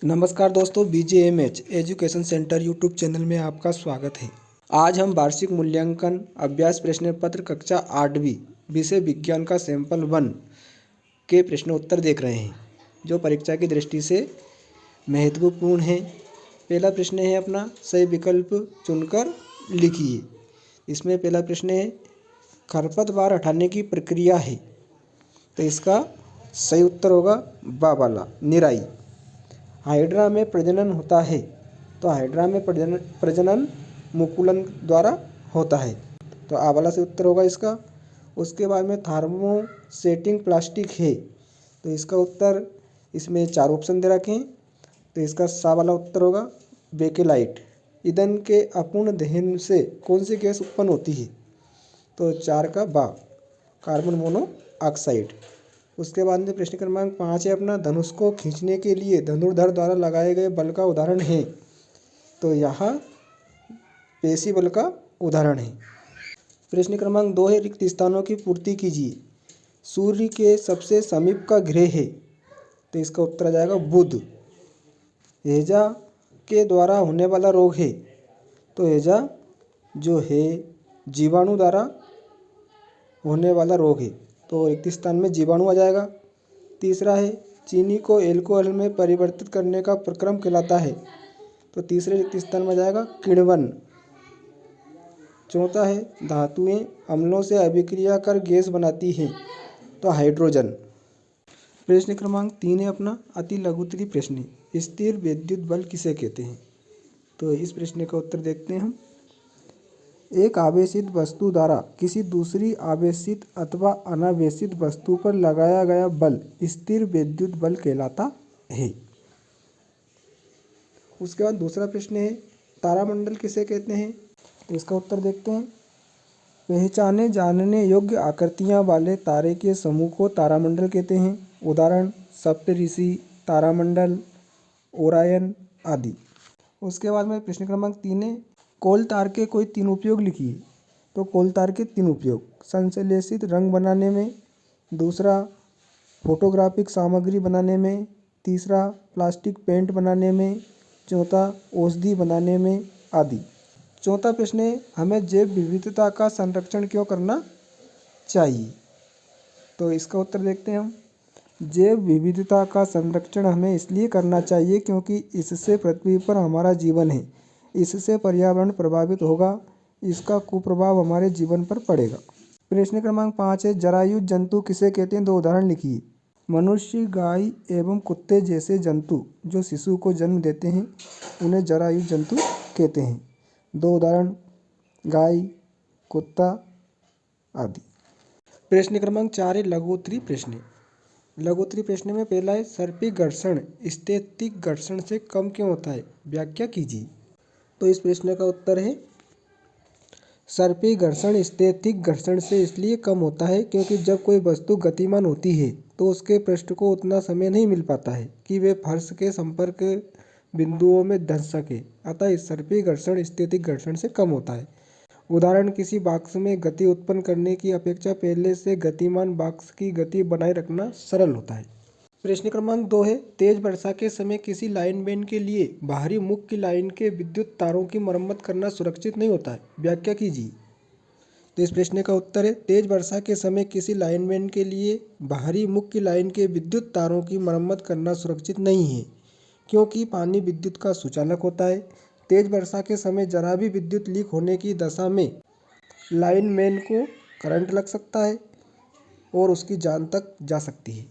नमस्कार दोस्तों, BJMH education centre YouTube channel में आपका स्वागत है। आज हम वार्षिक मूल्यांकन अभ्यास प्रश्न पत्र कक्षा 8वीं विषय विज्ञान का सैंपल 1 के प्रश्न उत्तर देख रहे हैं, जो परीक्षा की दृष्टि से महत्वपूर्ण है। पहला प्रश्न है अपना, सही विकल्प चुनकर लिखिए। इसमें पहला प्रश्न है, खरपतवार हटाने की प्रक्रिया है, तो इसका सही उत्तर होगा बा वाला, निराई। हाइड्रा में प्रजनन होता है, तो हाइड्रा में प्रजनन मुकुलन द्वारा होता है, तो आ वाला से उत्तर होगा इसका। उसके बाद में थर्मोसेटिंग प्लास्टिक है, तो इसका उत्तर, इसमें 4 ऑप्शन दे रखे हैं, तो इसका सा वाला उत्तर होगा बेकेलाइट। ईंधन के अपूर्ण दहन से कौन सी गैस उत्पन्न होती है, तो 4 का बा, कार्बन मोनोऑक्साइड। उसके बाद में प्रश्न क्रमांक 5 है अपना, धनुष को खींचने के लिए धनुर्धर द्वारा लगाए गए बल का उदाहरण है, तो यहाँ पेशी बल का उदाहरण है। प्रश्न क्रमांक 2 है, रिक्त स्थानों की पूर्ति कीजिए। सूर्य के सबसे समीप का ग्रह है, तो इसका उत्तर आ जाएगा बुध। हैजा के द्वारा होने वाला रोग है, तो हैजा जो है जीवाणु द्वारा होने वाला रोग है, तो रिक्त स्थान में जीवाणु आ जाएगा। तीसरा है, चीनी को एल्कोहल में परिवर्तित करने का प्रक्रम कहलाता है, तो तीसरे रिक्त स्थान में आ जाएगा किण्वन। चौथा है, धातुएं अम्लों से अभिक्रिया कर गैस बनाती हैं, तो हाइड्रोजन। प्रश्न क्रमांक 3 है अपना, अति लघुत्तरी प्रश्न, स्थिर विद्युत बल किसे कहते हैं, तो इस प्रश्न का उत्तर देखते हैं हम। एक आवेशित वस्तु द्वारा किसी दूसरी आवेशित अथवा अनावेशित वस्तु पर लगाया गया बल स्थिर विद्युत बल कहलाता है। उसके बाद दूसरा प्रश्न है, तारामंडल किसे कहते हैं, तो इसका उत्तर देखते हैं। पहचाने जानने योग्य आकृतियां वाले तारे के समूह को तारामंडल कहते हैं। उदाहरण, सप्तऋषि, तारामंडल, ओरायन आदि। उसके बाद में प्रश्न क्रमांक 3 है, कोल तार के कोई 3 उपयोग लिखिए, तो कोल तार के 3 उपयोग, संश्लेषित रंग बनाने में, दूसरा फोटोग्राफिक सामग्री बनाने में, तीसरा प्लास्टिक पेंट बनाने में, चौथा औषधि बनाने में आदि। चौथा प्रश्न है, हमें जैव विविधता का संरक्षण क्यों करना चाहिए, तो इसका उत्तर देखते हैं हम। जैव विविधता का संरक्षण हमें इसलिए करना चाहिए क्योंकि इससे पृथ्वी पर हमारा जीवन है, इससे पर्यावरण प्रभावित होगा, इसका कुप्रभाव हमारे जीवन पर पड़ेगा। प्रश्न क्रमांक 5 है, जरायुज जंतु किसे कहते हैं, 2 उदाहरण लिखिए। मनुष्य, गाय एवं कुत्ते जैसे जंतु जो शिशु को जन्म देते हैं, उन्हें जरायुज जंतु कहते हैं। 2 उदाहरण, गाय, कुत्ता आदि। प्रश्न क्रमांक 4 है, लघुत्तरी प्रश्न। लघुत्तरी प्रश्न में पहला है, सर्पी घर्षण स्थैतिक घर्षण से कम क्यों होता है, व्याख्या कीजिए, तो इस प्रश्न का उत्तर है, सर्पी घर्षण स्थैतिक घर्षण से इसलिए कम होता है क्योंकि जब कोई वस्तु गतिमान होती है तो उसके पृष्ठ को उतना समय नहीं मिल पाता है कि वे फर्श के संपर्क बिंदुओं में धंस सके, अतः इस सर्पी घर्षण स्थैतिक घर्षण से कम होता है। उदाहरण, किसी बाक्स में गति उत्पन्न करने की अपेक्षा पहले से गतिमान बाक्स की गति बनाए रखना सरल होता है। प्रश्न क्रमांक 2 है, तेज वर्षा के समय किसी लाइनमैन के लिए बाहरी मुख्य लाइन के विद्युत तारों की मरम्मत करना सुरक्षित नहीं होता है, व्याख्या कीजिए, तो इस प्रश्न का उत्तर है, तेज वर्षा के समय किसी लाइनमैन के लिए बाहरी मुख्य लाइन के विद्युत तारों की मरम्मत करना सुरक्षित नहीं है, क्योंकि पानी विद्युत का सुचालक होता है। तेज वर्षा के समय जरा भी विद्युत लीक होने की दशा में लाइनमैन को करंट लग सकता है और उसकी जान तक जा सकती है।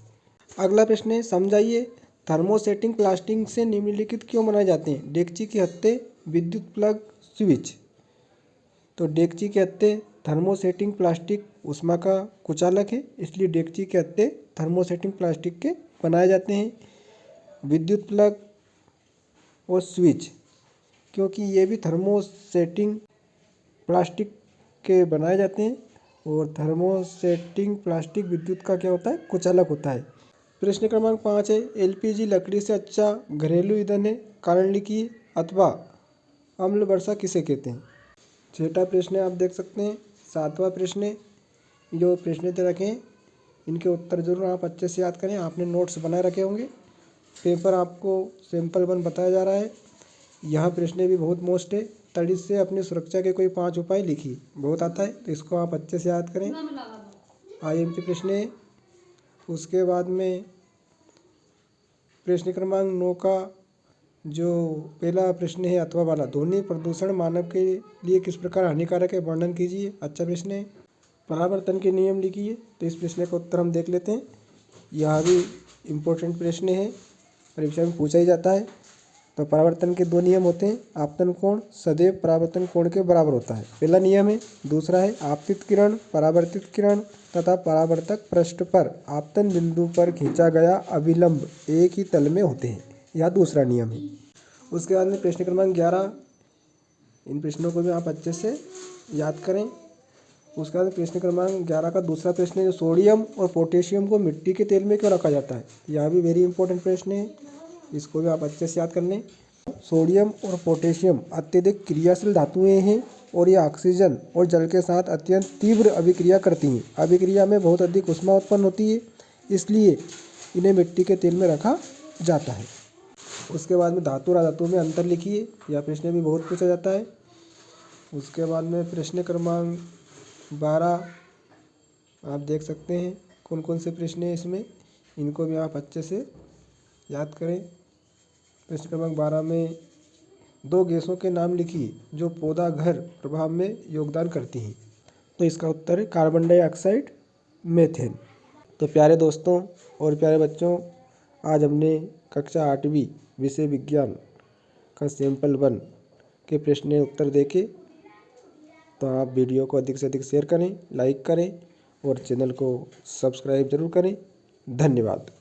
अगला प्रश्न है, समझाइए थर्मोसेटिंग प्लास्टिक से निम्नलिखित क्यों बनाए जाते हैं, डेगची के हत्थे, विद्युत प्लग, स्विच, तो डेगची के हत्थे थर्मोसेटिंग प्लास्टिक ऊष्मा का कुचालक है, इसलिए डेगची के हत्थे थर्मोसेटिंग प्लास्टिक के बनाए जाते हैं। विद्युत प्लग और स्विच, क्योंकि ये भी थर्मोसेटिंग प्लास्टिक के बनाए जाते हैं, और थर्मोसेटिंग प्लास्टिक विद्युत का क्या होता है, कुचालक होता है। प्रश्न क्रमांक 5 है, एलपीजी लकड़ी से अच्छा घरेलू ईंधन है, कारण लिखिए, अथवा अम्ल वर्षा किसे कहते हैं। छठा प्रश्न आप देख सकते हैं। 7वां प्रश्न, जो प्रश्न दे रखे हैं इनके उत्तर जरूर आप अच्छे से याद करें, आपने नोट्स बनाए रखे होंगे। पेपर आपको सैंपल 1 बताया जा रहा है। यह प्रश्न भी बहुत मोस्ट है। तड़ित से अपनी सुरक्षा के कोई 5 उपाय लिखिए। बहुत आता है तो इसको आप अच्छे से याद करें। IMP प्रश्न है। उसके बाद में प्रश्न क्रमांक 9 का जो पहला प्रश्न है अथवा वाला, ध्वनि प्रदूषण मानव के लिए किस प्रकार हानिकारक है, वर्णन कीजिए। अच्छा प्रश्न है। परावर्तन के नियम लिखिए। तो इस प्रश्न का उत्तर हम देख लेते हैं। यह भी इम्पोर्टेंट प्रश्न है, परीक्षा में पूछा ही जाता है। तो परावर्तन के 2 नियम होते हैं। आपतन कोण सदैव परावर्तन कोण के बराबर होता है, पहला नियम है। दूसरा है आपतित किरण, परावर्तित किरण तथा परावर्तक पृष्ठ पर आपतन बिंदु पर खींचा गया अभिलंब एक ही तल में होते हैं, यह दूसरा नियम है। उसके बाद में प्रश्न क्रमांक 11, इन प्रश्नों को भी आप अच्छे से याद करें। उसके बाद प्रश्न क्रमांक 11 का दूसरा प्रश्न है, सोडियम और पोटेशियम को मिट्टी के तेल में क्यों रखा जाता है। यह भी वेरी इंपॉर्टेंट प्रश्न है, इसको भी आप अच्छे से याद कर लें। सोडियम और पोटेशियम अत्यधिक क्रियाशील धातुएं हैं और ये ऑक्सीजन और जल के साथ अत्यंत तीव्र अभिक्रिया करती हैं। अभिक्रिया में बहुत अधिक ऊष्मा उत्पन्न होती है, इसलिए इन्हें मिट्टी के तेल में रखा जाता है। उसके बाद में धातु और अधातु में अंतर लिखिए। यह प्रश्न भी बहुत पूछा जाता है। उसके बाद में प्रश्न क्रमांक 12 आप देख सकते हैं कौन कौन से प्रश्न हैं इसमें, इनको भी आप अच्छे से याद करें। प्रश्न क्रमांक 12 में 2 गैसों के नाम लिखिए जो पौधा घर प्रभाव में योगदान करती हैं। तो इसका उत्तर है कार्बन डाइऑक्साइड, मीथेन। तो प्यारे दोस्तों और प्यारे बच्चों, आज हमने कक्षा 8वीं विषय विज्ञान का सैंपल 1 के प्रश्न उत्तर देखे। तो आप वीडियो को अधिक से अधिक शेयर करें, लाइक करें और चैनल को सब्सक्राइब जरूर करें। धन्यवाद।